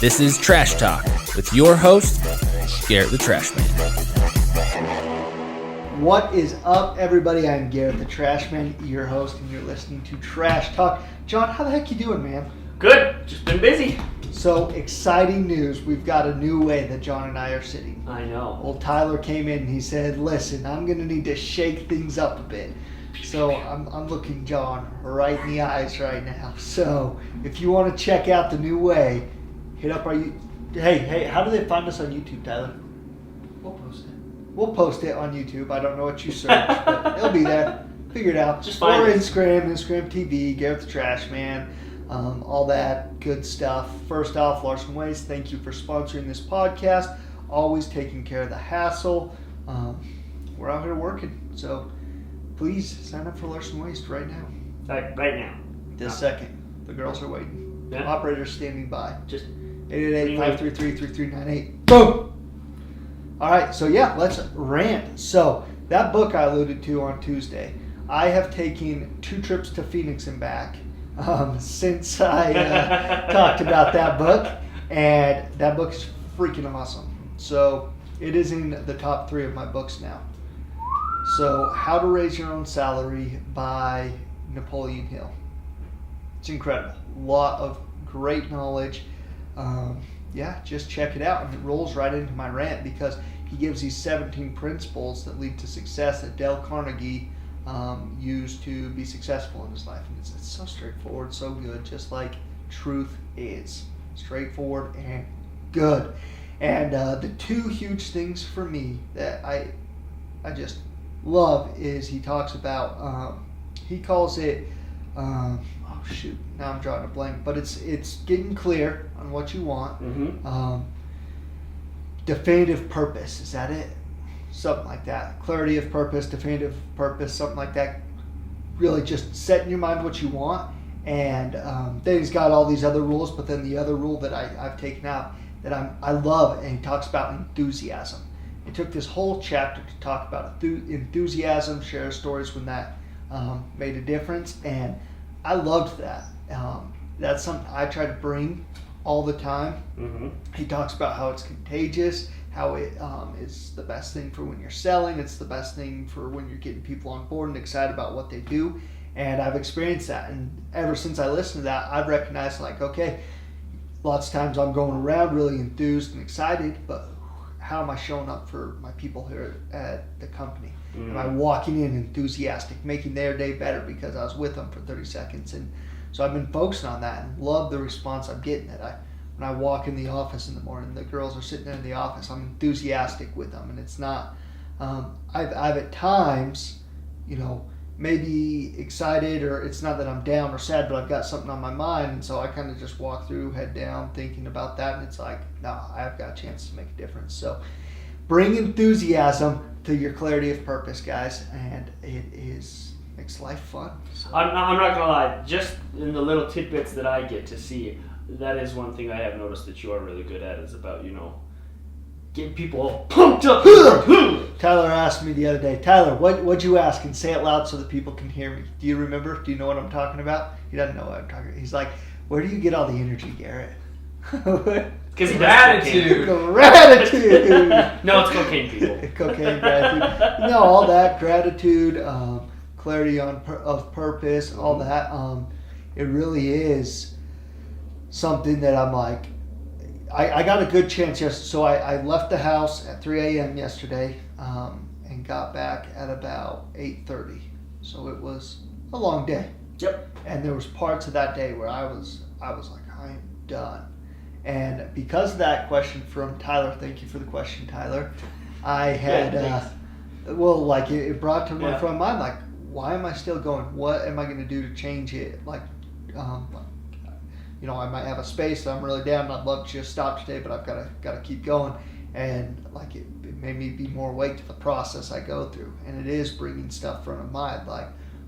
This is Trash Talk with your host, Garrett the Trash Man. What is up, everybody? I'm Garrett the Trash Man, your host, and you're listening to Trash Talk. John, how the heck you doing, man? Good. Just been busy. So, exciting news. We've got a new way that John and I are sitting. I know. Old Tyler came in and he said, listen, I'm going to need to shake things up a bit. So, I'm looking John right in the eyes right now. So, if you want to check out the new way, hit up our... Hey, how do they find us on YouTube, Tyler? We'll post it. We'll post it on YouTube. I don't know what you search, but it'll be there. Figure it out. Just find or it. Instagram TV, Garrett the Trash Man, all that good stuff. First off, Larson Waste, thank you for sponsoring this podcast. Always taking care of the hassle. We're out here working, so please sign up for Larson Waste right now. Right now. This second. The girls are waiting. Yeah. Operator's standing by. Just 888-533-3398. Boom! All right, so yeah, let's rant. So that book I alluded to on Tuesday, I have taken 2 trips to Phoenix and back since I talked about that book, and that book is freaking awesome. So it is in the top 3 of my books now. So How to Raise Your Own Salary by Napoleon Hill. It's incredible. A lot of great knowledge. Yeah, just check it out. And it rolls right into my rant because he gives these 17 principles that lead to success that Dale Carnegie used to be successful in his life. And it's so straightforward, so good, just like truth is. Straightforward and good. And the 2 huge things for me that I just love is he talks about, he calls it, now I'm drawing a blank, but it's getting clear on what you want. Mm-hmm. Definitive purpose, is that it? Something like that. Clarity of purpose, definitive purpose, something like that. Really just set in your mind what you want. And then he's got all these other rules, but then the other rule that I've taken out that I love, and he talks about enthusiasm. He took this whole chapter to talk about enthusiasm, share stories when that made a difference, and I loved that. That's something I try to bring all the time. Mm-hmm. He talks about how it's contagious, how it is the best thing for when you're selling. It's the best thing for when you're getting people on board and excited about what they do. And I've experienced that. And ever since I listened to that, I've recognized, like, okay, lots of times I'm going around really enthused and excited, but how am I showing up for my people here at the company? Mm-hmm. Am I walking in enthusiastic, making their day better because I was with them for 30 seconds? And so I've been focusing on that and love the response I'm getting. When I walk in the office in the morning, the girls are sitting in the office, I'm enthusiastic with them. And it's not, I've at times, maybe excited, or it's not that I'm down or sad, but I've got something on my mind. And so I kind of just walk through, head down, thinking about that. And it's like, no, I've got a chance to make a difference. So bring enthusiasm to your clarity of purpose, guys. And it makes life fun. So. I'm not gonna lie. Just in the little tidbits that I get to see, that is one thing I have noticed that you are really good at, is about getting people all pumped up. Tyler asked me the other day, Tyler, what'd you ask? And say it loud so that people can hear me. Do you remember? Do you know what I'm talking about? He doesn't know what I'm talking about. He's like, where do you get all the energy, Garrett? Because Gratitude. Gratitude. No, it's cocaine, people. Cocaine, gratitude. All that, gratitude, clarity of purpose, all that. It really is something that I'm like, I got a good chance yesterday. So I left the house at 3 a.m. yesterday and got back at about 8:30. So it was a long day. Yep. And there was parts of that day where I was like, I'm done. And because of that question from Tyler, thank you for the question, Tyler. I had, it brought to my front mind, like, why am I still going? What am I going to do to change it? Like, I might have a space that I'm really down and I'd love to just stop today, but I've got to keep going. And like it made me be more awake to the process I go through. And it is bringing stuff front of mind, like,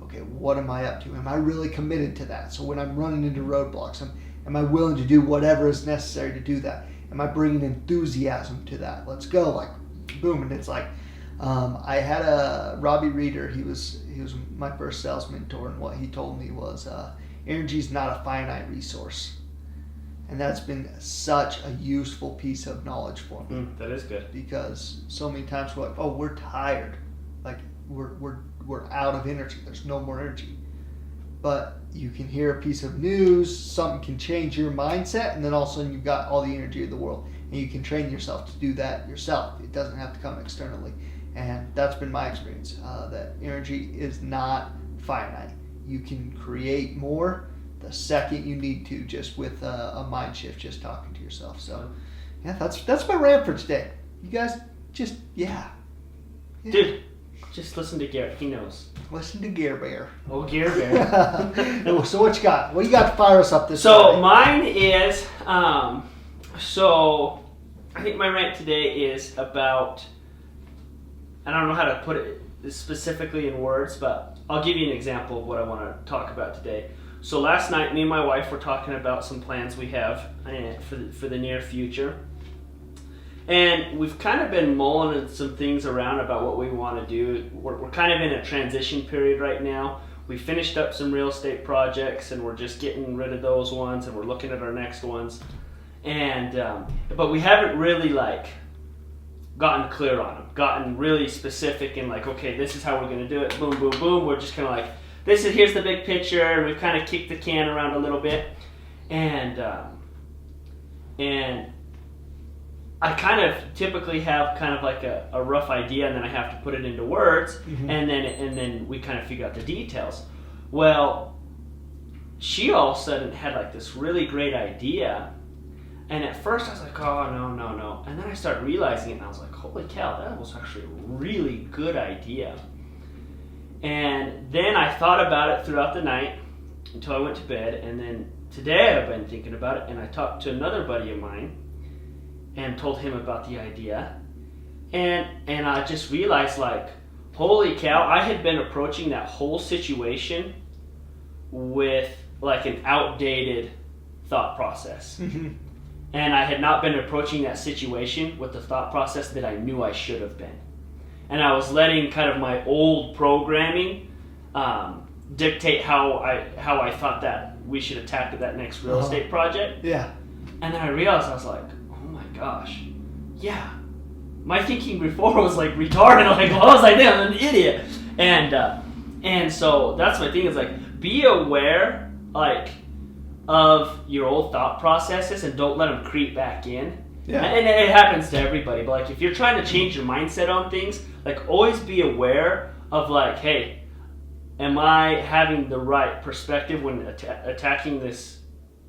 okay, what am I up to? Am I really committed to that? So when I'm running into roadblocks, am I willing to do whatever is necessary to do that? Am I bringing enthusiasm to that? Let's go, like, boom. And it's like, I had a Robbie Reeder. He was my first sales mentor, and what he told me was, energy is not a finite resource. And that's been such a useful piece of knowledge for me. That is good. Because so many times we're like, oh, we're tired. Like, we're out of energy. There's no more energy. But you can hear a piece of news, something can change your mindset, and then all of a sudden you've got all the energy of the world. And you can train yourself to do that yourself. It doesn't have to come externally. And that's been my experience, that energy is not finite. You can create more the second you need to, just with a mind shift, just talking to yourself. So, yeah, that's my rant for today. You guys just, yeah. Dude, just listen to Garrett. He knows. Listen to Gear Bear. Oh, Gear Bear. So what you got? What you got to fire us up this So Friday? mine is, so I think my rant today is about, I don't know how to put it specifically in words, but I'll give you an example of what I want to talk about today. So last night, me and my wife were talking about some plans we have for the near future. And we've kind of been mulling some things around about what we want to do. We're kind of in a transition period right now. We finished up some real estate projects, and we're just getting rid of those ones, and we're looking at our next ones. And but we haven't really gotten clear on them, gotten really specific and okay, this is how we're going to do it. Boom, boom, boom. We're just kind of here's the big picture, and we've kind of kicked the can around a little bit. And I kind of typically have kind of a rough idea, and then I have to put it into words, and then we kind of figure out the details. Well, she all of a sudden had this really great idea, and at first I was like, oh, no. And then I started realizing it, and I was like, holy cow, that was actually a really good idea. And then I thought about it throughout the night until I went to bed, and then today I've been thinking about it, and I talked to another buddy of mine and told him about the idea, and I just realized, holy cow, I had been approaching that whole situation with an outdated thought process. And I had not been approaching that situation with the thought process that I knew I should have been. And I was letting kind of my old programming dictate how I thought that we should attack that next real estate project. Yeah. And then I realized, I was like, oh my gosh, yeah. My thinking before was retarded. What was I doing? I'm an idiot. And so that's my thing is be aware of your old thought processes and don't let them creep back in. Yeah. And it happens to everybody, but if you're trying to change your mindset on things, always be aware of hey, am I having the right perspective when attacking this,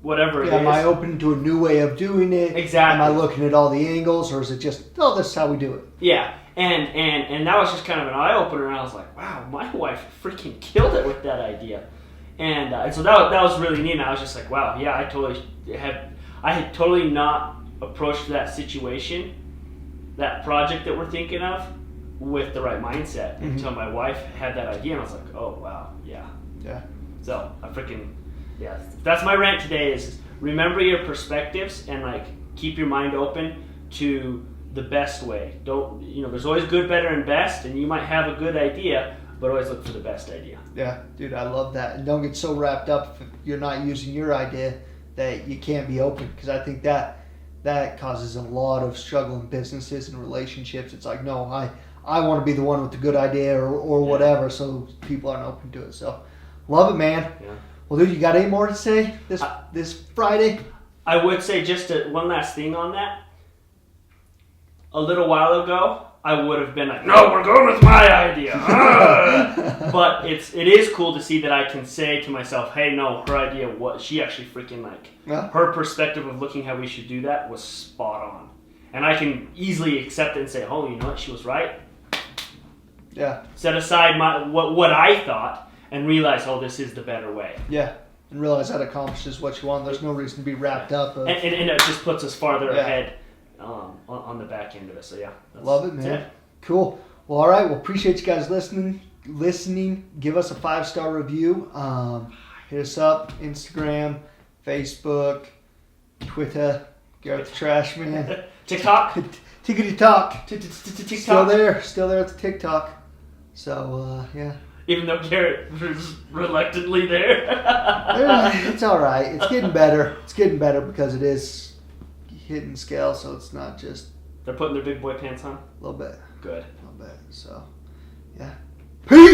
whatever it is? Am I open to a new way of doing it? Exactly. Am I looking at all the angles, or is it just, oh, this is how we do it? Yeah, and that was just kind of an eye opener, and I was like, wow, my wife freaking killed it with that idea. And so that was really neat. And I was just like, wow, yeah, I had totally not approached that situation, that project that we're thinking of, with the right mindset until my wife had that idea, and I was like, oh wow, yeah. So that's my rant today is remember your perspectives and keep your mind open to the best way. Don't there's always good, better, and best, and you might have a good idea, but always look for the best idea. Yeah, dude, I love that. And don't get so wrapped up if you're not using your idea that you can't be open, because I think that causes a lot of struggle in businesses and relationships. It's no, I want to be the one with the good idea or whatever, so people aren't open to it. So, love it, man. Yeah. Well, dude, you got any more to say this Friday? I would say just one last thing on that. A little while ago, I would have been no, we're going with my idea. But it is cool to see that I can say to myself, hey, no, her idea, what she actually freaking her perspective of looking how we should do that was spot on. And I can easily accept it and say, oh, you know what, she was right. Yeah. Set aside what I thought and realize, oh, this is the better way. Yeah. And realize that accomplishes what you want. There's no reason to be wrapped up. And it just puts us farther ahead on the back end of it. So, yeah. Love it, man. Cool. Well, all right. Well, appreciate you guys listening. Give us a 5-star review. Hit us up. Instagram, Facebook, Twitter, Garrett the Trash Man. TikTok. Tickety talk. TikTok. Still there at the TikTok. So, yeah. Even though Garrett was reluctantly there. It's all right. It's getting better. It's getting better because it is hitting scale, so it's not just They're putting their big boy pants on? a little bit. Good. A little bit. So, yeah. Peace!